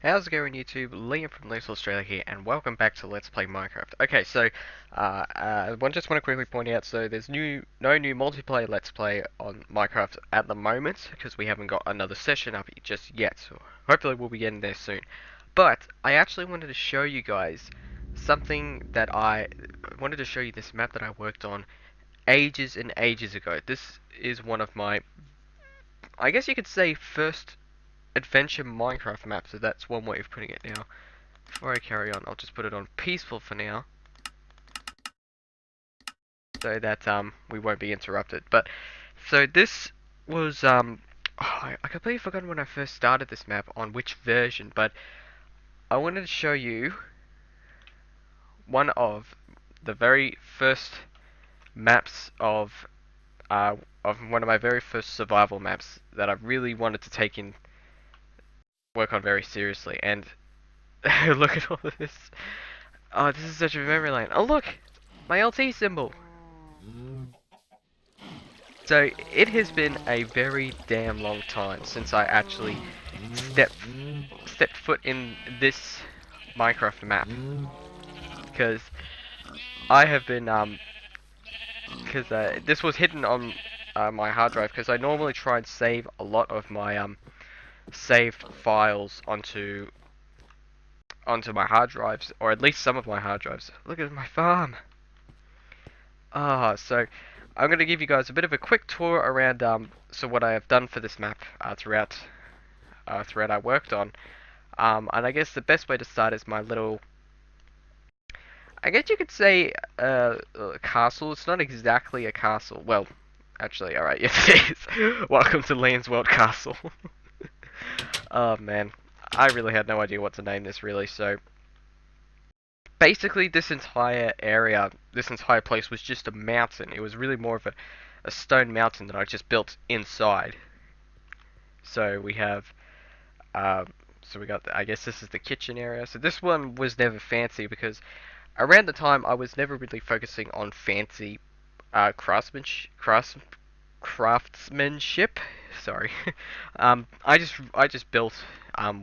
How's it going, YouTube? Liam from Leafs Australia here, and welcome back to Let's Play Minecraft. Okay, so just want to quickly point out, so there's no new multiplayer Let's Play on Minecraft at the moment because we haven't got another session up just yet. So hopefully we'll be getting there soon. But I actually wanted to show you guys something that I wanted to show you this map that I worked on ages and ages ago. This is one of my, I guess you could say, first adventure Minecraft map, so that's one way of putting it now. Before I carry on, I'll just put it on peaceful for now, so that we won't be interrupted. But so this was I completely forgot when I first started this map on which version, but I wanted to show you one of the very first maps of one of my very first survival maps that I really wanted to work on very seriously. And look at all of this. Oh, this is such a memory lane. Oh, look! My LT symbol! So, it has been a very damn long time since I actually stepped, stepped foot in this Minecraft map. Because I have been, this was hidden on my hard drive, because I normally try and save a lot of my, saved files onto my hard drives, or at least some of my hard drives. Look at my farm! So I'm going to give you guys a bit of a quick tour around so what I have done for this map throughout I worked on. And I guess the best way to start is my little, I guess you could say, castle. It's not exactly a castle. Well, actually, alright, yes it is. Welcome to Liam's World Castle. Oh man, I really had no idea what to name this really, so basically this entire area, this entire place was just a mountain. It was really more of a stone mountain that I just built inside. So we have, so we got, I guess this is the kitchen area. So this one was never fancy because around the time I was never really focusing on fancy craftsmanship. Sorry. I just built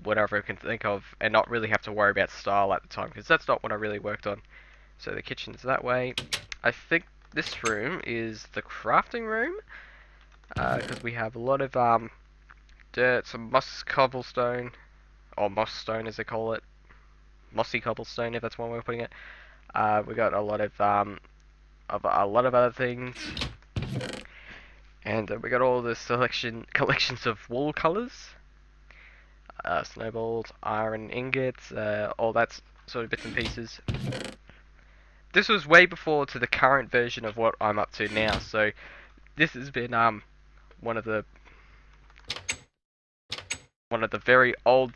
whatever I can think of and not really have to worry about style at the time because that's not what I really worked on. So the kitchen's that way. I think this room is the crafting room because we have a lot of dirt, some moss cobblestone, or moss stone as they call it, mossy cobblestone if that's one way of putting it. We got a lot of other things, and we got all the collections of wool colors, snowballs, iron ingots, all that sort of bits and pieces. This was way before to the current version of what I'm up to now, so this has been one of the very old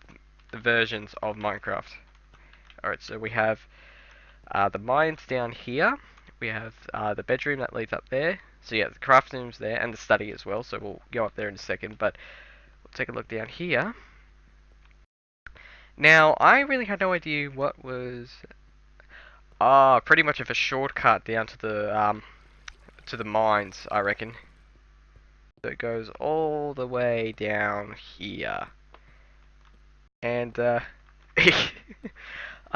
versions of Minecraft. Alright, so we have the mines down here. We have the bedroom that leads up there. So yeah, the crafting room's there, and the study as well, so we'll go up there in a second, but we'll take a look down here. Now, I really had no idea what was... pretty much of a shortcut down to the mines, I reckon. So it goes all the way down here. And, I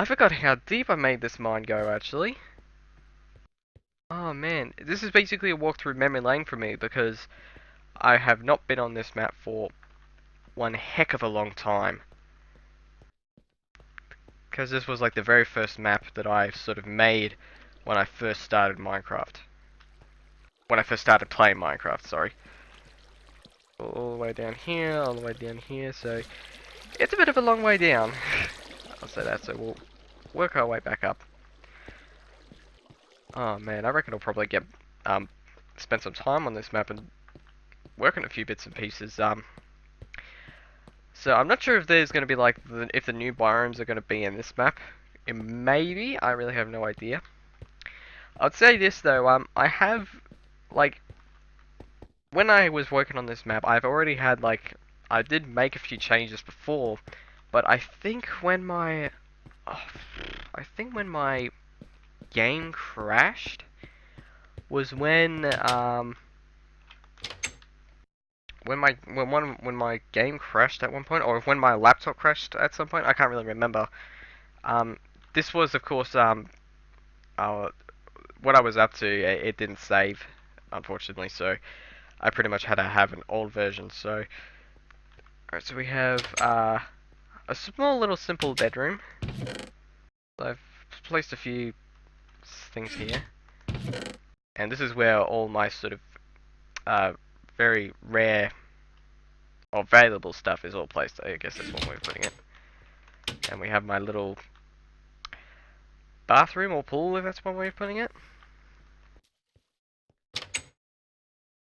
forgot how deep I made this mine go, actually. Oh man, this is basically a walk through memory lane for me because I have not been on this map for one heck of a long time. Because this was like the very first map that I sort of made when I first started Minecraft. When I first started playing Minecraft, sorry. All the way down here, all the way down here, so it's a bit of a long way down. I'll say that, so we'll work our way back up. Oh man, I reckon I'll probably get spend some time on this map and work on a few bits and pieces. So I'm not sure if there's going to be like if the new biomes are going to be in this map. It maybe, I really have no idea. I'd say this though, I have like when I was working on this map, I've already had like I did make a few changes before, but I think when my game crashed was when when my game crashed at one point, or when my laptop crashed at some point, I can't really remember. Um, this was of course uh, what I was up to. It didn't save, unfortunately, so I pretty much had to have an old version. So, alright, so we have a small little simple bedroom. I've placed a few things here, and this is where all my sort of very rare or valuable stuff is all placed. I guess that's one way of putting it. And we have my little bathroom or pool, if that's one way of putting it.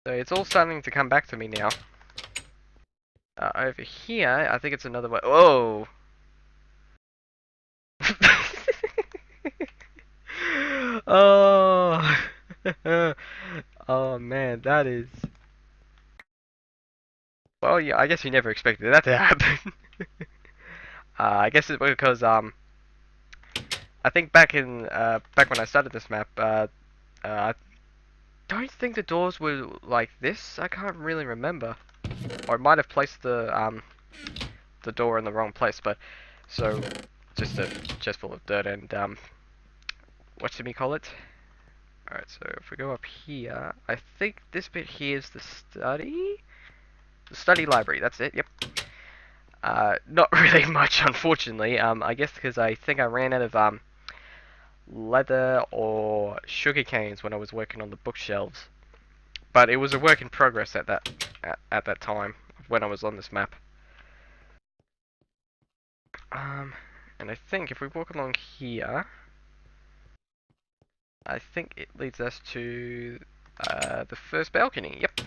So it's all starting to come back to me now. Over here, I think it's another way. Whoa! Oh! Oh man, that is... Well, yeah, I guess you never expected that to happen. I guess it's because, I think back when I started this map, I don't think the doors were like this. I can't really remember. Or I might have placed the door in the wrong place, but, so, just a chest full of dirt and, what should we call it? Alright, so if we go up here, I think this bit here is the study? The study library, that's it, yep. Not really much, unfortunately, I guess because I think I ran out of, leather or sugar canes when I was working on the bookshelves. But it was a work in progress at that time, when I was on this map. And I think if we walk along here, I think it leads us to the first balcony. Yep.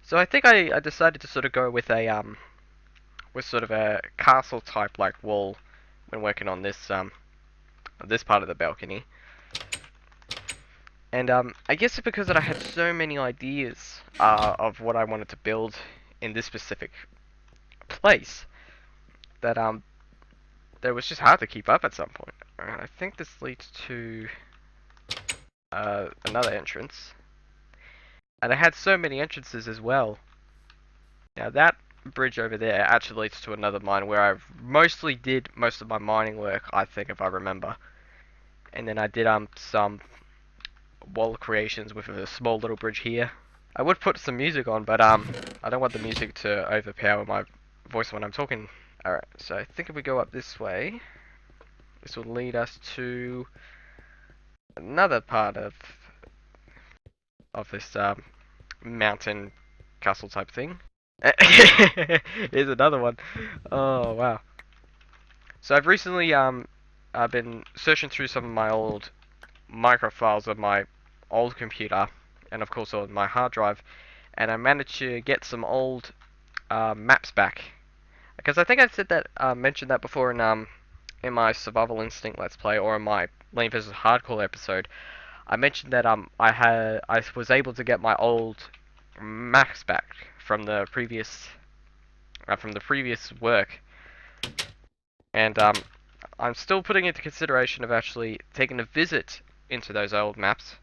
So I think I decided to sort of go with with sort of a castle type like wall when working on this part of the balcony. And I guess it's because that I had so many ideas of what I wanted to build in this specific place that that it was just hard to keep up at some point. I think this leads to another entrance. And I had so many entrances as well. Now that bridge over there actually leads to another mine where I mostly did most of my mining work, I think, if I remember. And then I did some wall creations with a small little bridge here. I would put some music on, but I don't want the music to overpower my voice when I'm talking. Alright, so I think if we go up this way, this will lead us to another part of this mountain castle type thing. Here's another one. Oh wow. So I've recently I've been searching through some of my old micro files on my old computer, and of course on my hard drive, and I managed to get some old maps back. Because I think I said that mentioned that before in my Survival Instinct Let's Play, or in my Lane vs Hardcore episode. I mentioned that I was able to get my old maps back from the previous work, and I'm still putting into consideration of actually taking a visit into those old maps,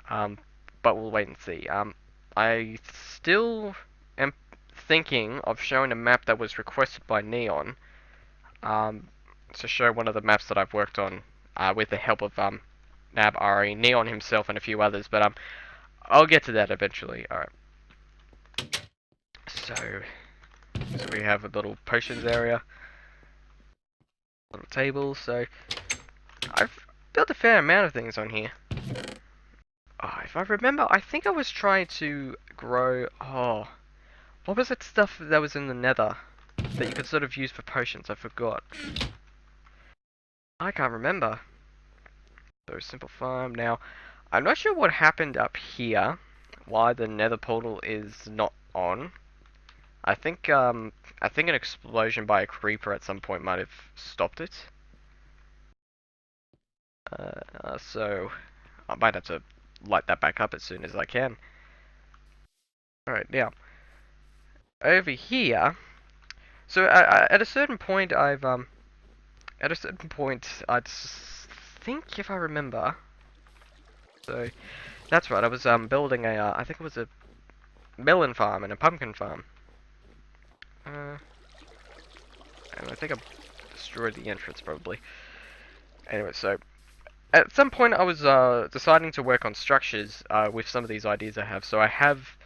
but we'll wait and see. I still am thinking of showing a map that was requested by Neon, to show one of the maps that I've worked on with the help of Nab, Neon himself, and a few others, but I'll get to that eventually. Alright. So we have a little potions area, little table, so I've built a fair amount of things on here. Oh, if I remember, I think I was trying to grow, what was that stuff that was in the nether that you could sort of use for potions? I forgot. I can't remember. So simple farm. Now, I'm not sure what happened up here, why the nether portal is not on. I think an explosion by a creeper at some point might have stopped it. So I might have to light that back up as soon as I can. Alright, now over here. So at a certain point, I think if I remember. So that's right. I was building a I think it was a melon farm and a pumpkin farm. And I think I destroyed the entrance probably. Anyway, so at some point I was deciding to work on structures with some of these ideas I have. So I have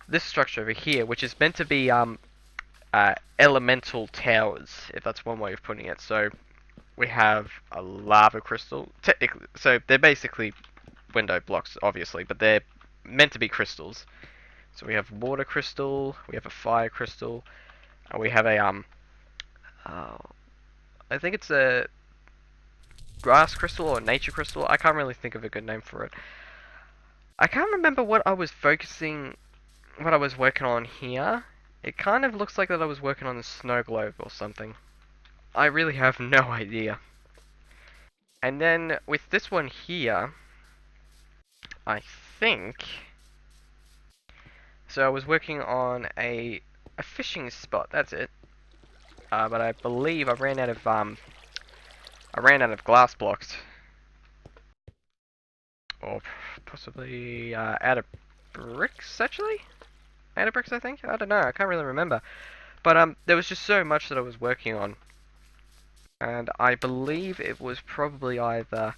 this structure over here, which is meant to be elemental towers, if that's one way of putting it. So we have a lava crystal, technically. So they're basically window blocks, obviously, but they're meant to be crystals. So we have water crystal, we have a fire crystal, and we have a I think it's a grass crystal or nature crystal. I can't really think of a good name for it. I can't remember what I was working on here. It kind of looks like that I was working on a snow globe or something. I really have no idea. And then with this one here, I think, so I was working on a fishing spot. That's it. But I believe I ran out of glass blocks, or possibly out of bricks actually. Out of bricks, I think. I don't know. I can't really remember. But there was just so much that I was working on, and I believe it was probably either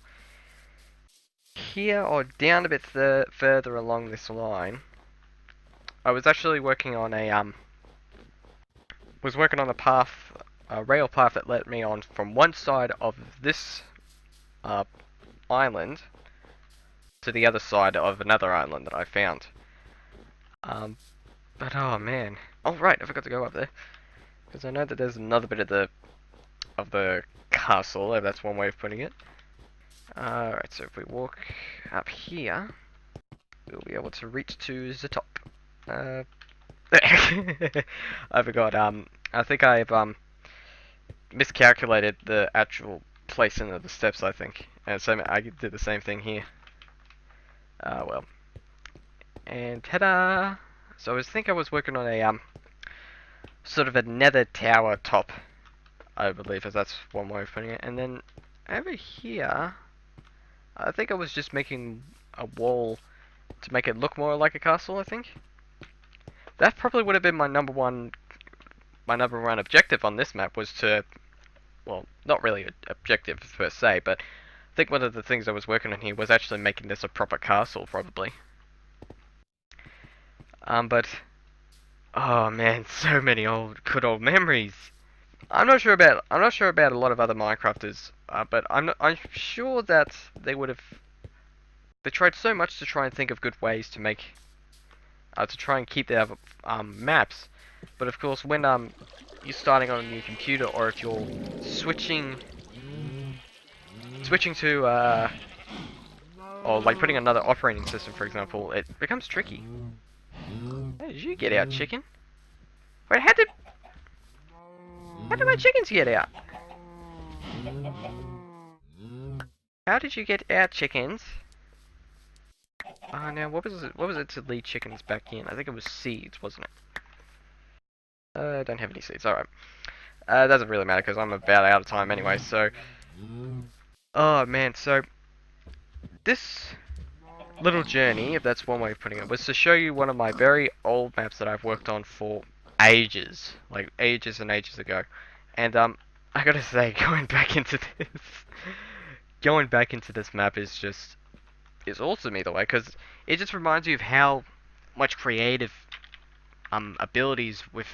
here or down a bit further along this line. I was actually working on a path, a rail path that led me on from one side of this island to the other side of another island that I found. But oh man, oh right, I forgot to go up there because I know that there's another bit of the castle, if that's one way of putting it. Alright, so if we walk up here, we'll be able to reach to the top. I forgot, I think I've, miscalculated the actual placing of the steps, I think. And so I did the same thing here. Well. And ta-da! So I was working on a, sort of a nether tower top, I believe, if that's one way of putting it. And then over here, I think I was just making a wall to make it look more like a castle, I think. That probably would have been my number one objective on this map, was to, well, not really an objective per se, but I think one of the things I was working on here was actually making this a proper castle, probably. But oh man, so many good old memories. I'm not sure about a lot of other Minecrafters, but I'm sure that they tried so much to try and think of good ways to make to try and keep their maps. But of course, when you're starting on a new computer, or if you're switching to or like putting another operating system, for example, it becomes tricky. How did you get out, chicken? Wait, how did my chickens get out? How did you get out, chickens? Now what was it to lead chickens back in? I think it was seeds, wasn't it? I don't have any seeds. Alright. Doesn't really matter because I'm about out of time anyway, so... Oh man, so... This little journey, if that's one way of putting it, was to show you one of my very old maps that I've worked on for ages. Like, ages and ages ago. And, I gotta say, going back into this map is just... is awesome either way, because it just reminds you of how much creative abilities with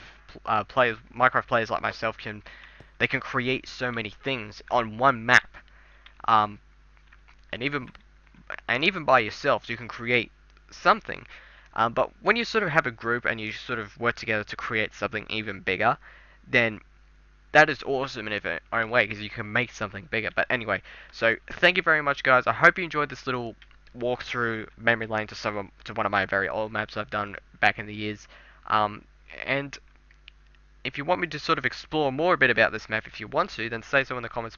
Minecraft players like myself they can create so many things on one map, and even by yourself you can create something, but when you sort of have a group and you sort of work together to create something even bigger, then that is awesome in its own way, because you can make something bigger. But anyway, so thank you very much, guys. I hope you enjoyed this little walk through memory lane to one of my very old maps I've done back in the years. And if you want me to sort of explore more a bit about this map, if you want to, then say so in the comments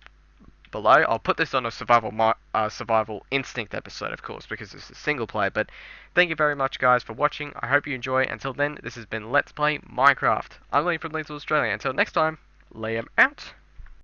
below. I'll put this on a survival instinct episode, of course, because it's a single player. But thank you very much, guys, for watching. I hope you enjoy. Until then, this has been Let's Play Minecraft. I'm Liam from Little Australia. Until next time, Liam out.